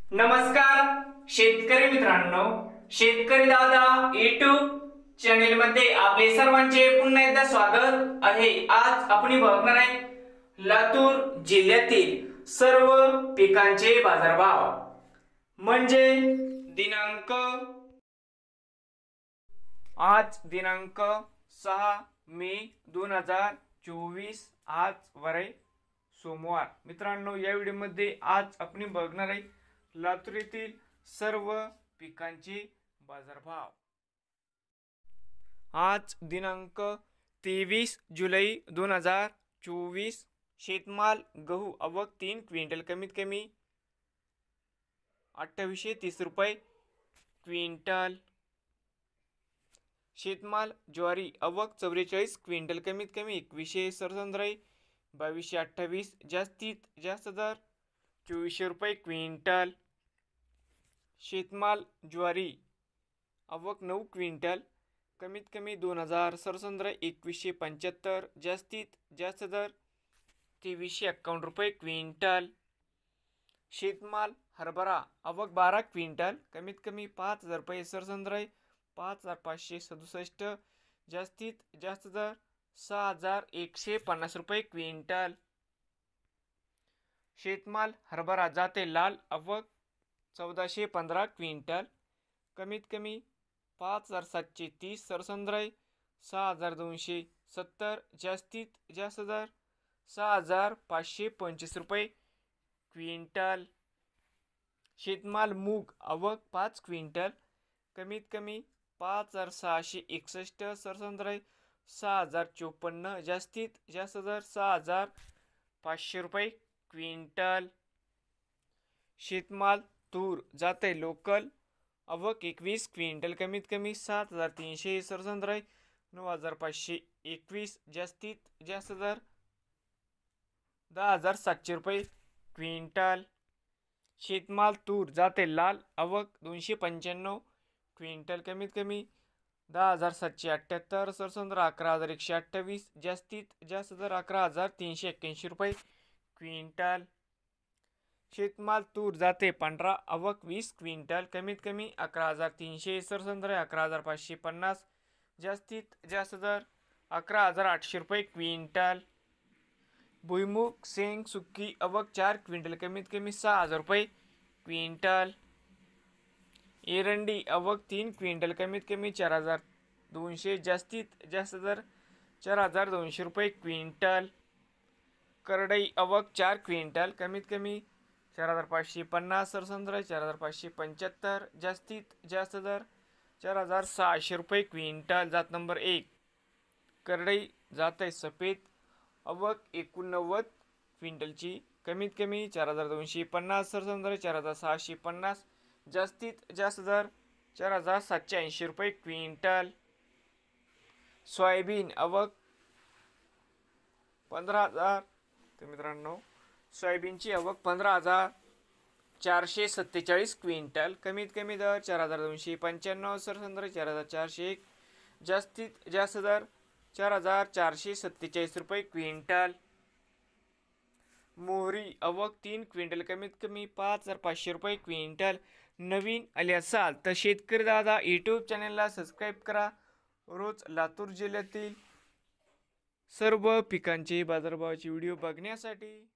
नमस्कार शेतकरी मित्रांनो, शेतकरी दादा YouTube चॅनेल मध्ये आपले सर्वांचे पुन्हा एकदा स्वागत आहे। आज आपण बघणार आहे लातूर जिल्ह्यातील सर्व पिकांचे बाजारभाव, म्हणजे दिनांक आज दिनांक 6 मे 2024, आज वरे सोमवार। मित्रांनो, या व्हिडिओमध्ये आज आपण बघणार आहे लातूर येथील सर्व पिकांचे बाजारभाव। आज दिनांक 23 जुलै 2024। शेतमाल गहू आवक 3 क्विंटल कमीत कमी 2830 रुपये क्विंटल। शेतमाल ज्वारी आवक 44 क्विंटल कमीत कमी 2137, 2228, जास्तीत जास्त दर 2400 रुपये क्विंटल। शेतमाल ज्वारी आवक 9 क्विंटल कमीत कमी 2067, 2175, जास्तीत जास्त दर 2351 रुपये क्विंटल। शेतमाल हरभरा आवक 12 क्विंटल कमीत कमी 5000 रुपये 67, 5567, जास्तीत जास्त दर 6150 रुपये क्विंटल। शेतमाल हरभरा जाते लाल आवक 1415 क्विंटल कमीत कमी 5730 सरसंद्रय 6270, जास्तीत जास्त दर 6525 रुपये क्विंटल। शेतमाल मूग आवक 5 क्विंटल कमीत कमी 5661 सरसंद्रय 6054, जास्तीत जास्त दर 6500 रुपये क्विंटल। शेतमाल तूर जाते लोकल आवक 21 क्विंटल कमीत कमी 7300 सरसंद्रय 9521, जास्तीत जास्त दर 10700 रुपये क्विंटल। शेतमाल तूर जाते लाल आवक 295 क्विंटल कमीत कमी 10778 सरसंद्र 11128, जास्तीत जास्त दर 11381 रुपये क्विंटल। शेतमाल तूर जाते पांढरा आवक 20 क्विंटल कमीत कमी 11300 सरसंद्र 11550, जास्तीत जास्त दर 11800 रुपये क्विंटल। भुईमुग शेंग सुकी आवक 4 क्विंटल कमीत कमी 6000 रुपये क्विंटल। एरंडी आवक 3 क्विंटल कमीत कमी 4200, जास्तीत जास्त दर 4200 रुपये क्विंटल। करडई आवक 4 क्विंटल कमीत कमी 4550 सरसंद्र 4575, जास्तीत जास्त दर 4600 रुपये क्विंटल। जात नंबर 1 करडई जाते सफेद आवक 89 क्विंटलची कमीत कमी 4250 सरसंद्र 4650, जास्तीत जास्त दर 4780 रुपये क्विंटल। सोयाबीन आवक 15000, तर मित्रांनो सोयाबीनची आवक 15447 क्विंटल कमीत कमी दर 4295 सरसंद्र 4401, जास्तीत जास्त दर 4447 रुपये क्विंटल। मोहरी आवक 3 क्विंटल कमीत कमी 5500 रुपये क्विंटल। नवीन आले असाल तर शेतकरी दादा यूट्यूब चॅनलला सबस्क्राईब करा, रोज लातूर जिल्ह्यातील सर्व पिकांचे बाजारभावाचे व्हिडिओ बघण्यासाठी।